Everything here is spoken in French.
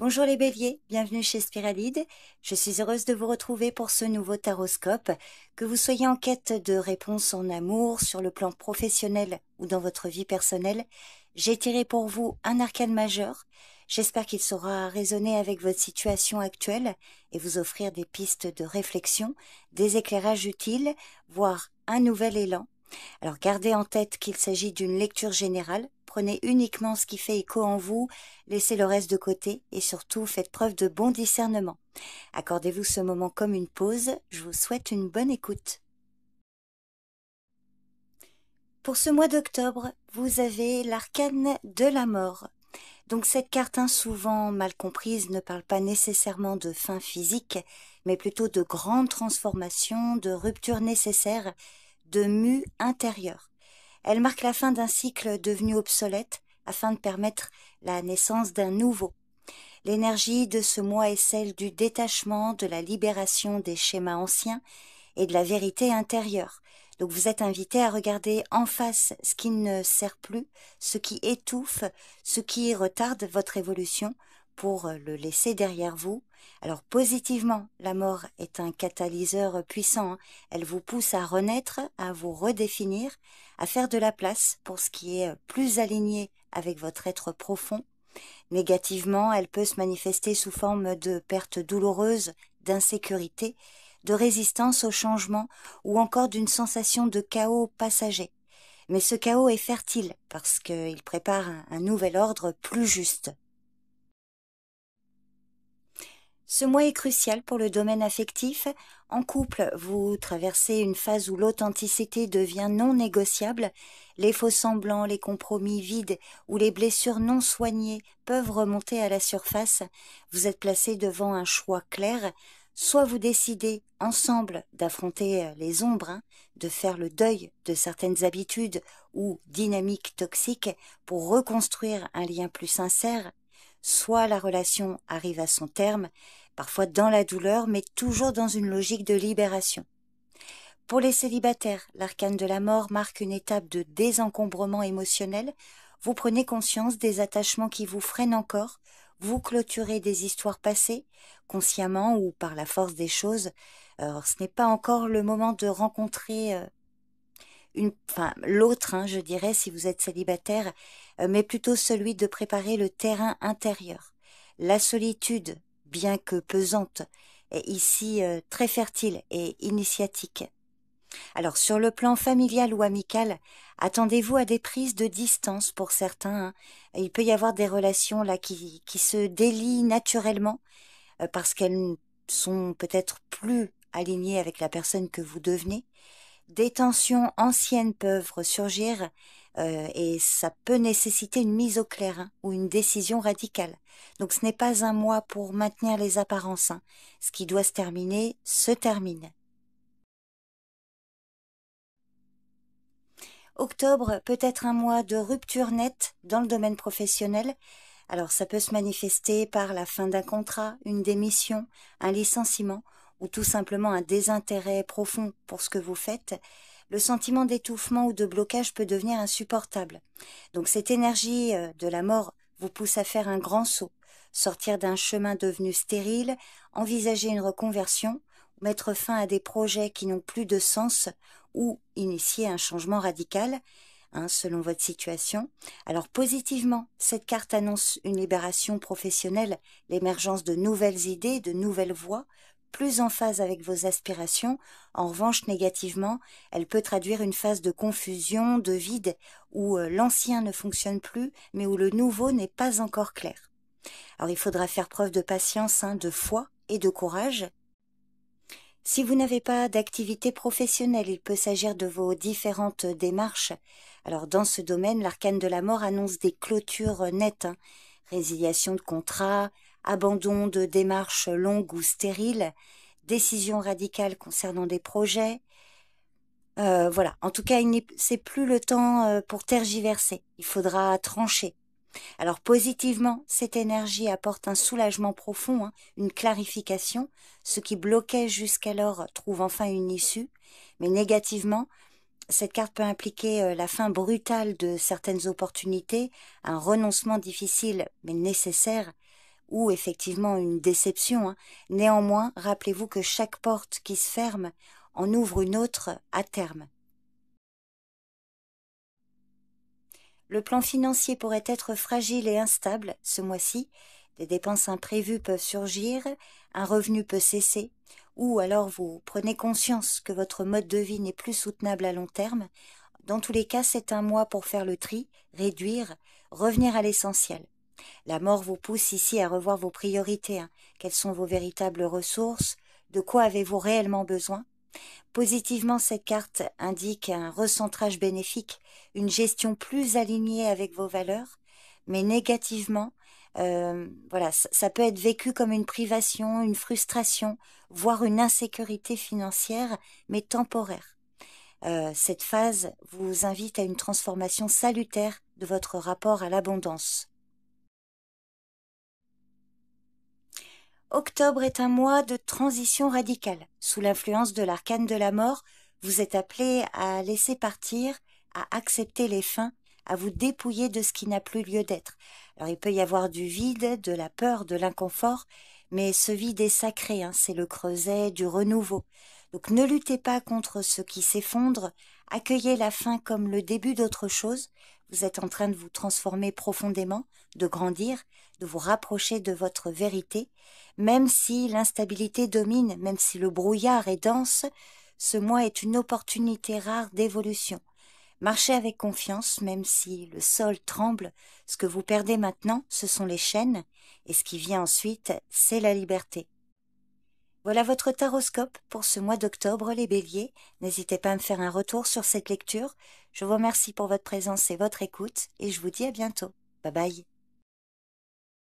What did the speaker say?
Bonjour les béliers, bienvenue chez Spiralide. Je suis heureuse de vous retrouver pour ce nouveau taroscope. Que vous soyez en quête de réponses en amour, sur le plan professionnel ou dans votre vie personnelle, j'ai tiré pour vous un arcane majeur. J'espère qu'il saura résonner avec votre situation actuelle et vous offrir des pistes de réflexion, des éclairages utiles, voire un nouvel élan. Alors gardez en tête qu'il s'agit d'une lecture générale, prenez uniquement ce qui fait écho en vous, laissez le reste de côté et surtout faites preuve de bon discernement. Accordez-vous ce moment comme une pause, je vous souhaite une bonne écoute. Pour ce mois d'octobre, vous avez l'arcane de la mort. Donc cette carte, souvent mal comprise, ne parle pas nécessairement de fin physique, mais plutôt de grandes transformations, de ruptures nécessaires, de mue intérieure. Elle marque la fin d'un cycle devenu obsolète afin de permettre la naissance d'un nouveau. L'énergie de ce mois est celle du détachement, de la libération des schémas anciens et de la vérité intérieure. Donc vous êtes invité à regarder en face ce qui ne sert plus, ce qui étouffe, ce qui retarde votre évolution pour le laisser derrière vous. Alors positivement, la mort est un catalyseur puissant. Elle vous pousse à renaître, à vous redéfinir, à faire de la place pour ce qui est plus aligné avec votre être profond. Négativement, elle peut se manifester sous forme de pertes douloureuses, d'insécurité, de résistance au changement ou encore d'une sensation de chaos passager. Mais ce chaos est fertile parce qu'il prépare un nouvel ordre plus juste. Ce mois est crucial pour le domaine affectif. En couple, vous traversez une phase où l'authenticité devient non négociable. Les faux-semblants, les compromis vides ou les blessures non soignées peuvent remonter à la surface. Vous êtes placé devant un choix clair. Soit vous décidez ensemble d'affronter les ombres, de faire le deuil de certaines habitudes ou dynamiques toxiques pour reconstruire un lien plus sincère, soit la relation arrive à son terme, parfois dans la douleur, mais toujours dans une logique de libération. Pour les célibataires, l'arcane de la mort marque une étape de désencombrement émotionnel. Vous prenez conscience des attachements qui vous freinent encore, vous clôturez des histoires passées, consciemment ou par la force des choses. Alors, ce n'est pas encore le moment de rencontrer l'autre, je dirais, si vous êtes célibataire, mais plutôt celui de préparer le terrain intérieur. La solitude, bien que pesante, est ici très fertile et initiatique. Alors, sur le plan familial ou amical, attendez-vous à des prises de distance pour certains. Il peut y avoir des relations là qui se délient naturellement parce qu'elles sont peut-être plus alignées avec la personne que vous devenez. Des tensions anciennes peuvent ressurgir et ça peut nécessiter une mise au clair ou une décision radicale. Donc ce n'est pas un mois pour maintenir les apparences. Ce qui doit se terminer se termine. Octobre peut être un mois de rupture nette dans le domaine professionnel. Alors ça peut se manifester par la fin d'un contrat, une démission, un licenciement ou tout simplement un désintérêt profond pour ce que vous faites. Le sentiment d'étouffement ou de blocage peut devenir insupportable. Donc cette énergie de la mort vous pousse à faire un grand saut, sortir d'un chemin devenu stérile, envisager une reconversion, mettre fin à des projets qui n'ont plus de sens ou initier un changement radical, selon votre situation. Alors positivement, cette carte annonce une libération professionnelle, l'émergence de nouvelles idées, de nouvelles voies, plus en phase avec vos aspirations. En revanche, négativement, elle peut traduire une phase de confusion, de vide, où l'ancien ne fonctionne plus, mais où le nouveau n'est pas encore clair. Alors il faudra faire preuve de patience, de foi et de courage. Si vous n'avez pas d'activité professionnelle, il peut s'agir de vos différentes démarches. Alors dans ce domaine, l'arcane de la mort annonce des clôtures nettes, résiliation de contrat, abandon de démarches longues ou stériles, décision radicale concernant des projets. Voilà, en tout cas, c'est plus le temps pour tergiverser, il faudra trancher. Alors positivement, cette énergie apporte un soulagement profond, une clarification. Ce qui bloquait jusqu'alors trouve enfin une issue. Mais négativement, cette carte peut impliquer la fin brutale de certaines opportunités, un renoncement difficile mais nécessaire, ou effectivement une déception, hein. Néanmoins, rappelez-vous que chaque porte qui se ferme en ouvre une autre à terme. Le plan financier pourrait être fragile et instable ce mois-ci. Des dépenses imprévues peuvent surgir, un revenu peut cesser, ou alors vous prenez conscience que votre mode de vie n'est plus soutenable à long terme. Dans tous les cas, c'est un mois pour faire le tri, réduire, revenir à l'essentiel. La mort vous pousse ici à revoir vos priorités, hein. Quelles sont vos véritables ressources? De quoi avez-vous réellement besoin? Positivement, cette carte indique un recentrage bénéfique, une gestion plus alignée avec vos valeurs, mais négativement, voilà, ça peut être vécu comme une privation, une frustration, voire une insécurité financière, mais temporaire. Cette phase vous invite à une transformation salutaire de votre rapport à l'abondance. Octobre est un mois de transition radicale. Sous l'influence de l'arcane de la mort, vous êtes appelé à laisser partir, à accepter les fins, à vous dépouiller de ce qui n'a plus lieu d'être. Alors il peut y avoir du vide, de la peur, de l'inconfort, mais ce vide est sacré, hein, c'est le creuset du renouveau. Donc ne luttez pas contre ce qui s'effondre, accueillez la fin comme le début d'autre chose. Vous êtes en train de vous transformer profondément, de grandir, de vous rapprocher de votre vérité. Même si l'instabilité domine, même si le brouillard est dense, ce mois est une opportunité rare d'évolution. Marchez avec confiance, même si le sol tremble. Ce que vous perdez maintenant, ce sont les chaînes, et ce qui vient ensuite, c'est la liberté. Voilà votre taroscope pour ce mois d'octobre, les béliers. N'hésitez pas à me faire un retour sur cette lecture. Je vous remercie pour votre présence et votre écoute, et je vous dis à bientôt. Bye bye.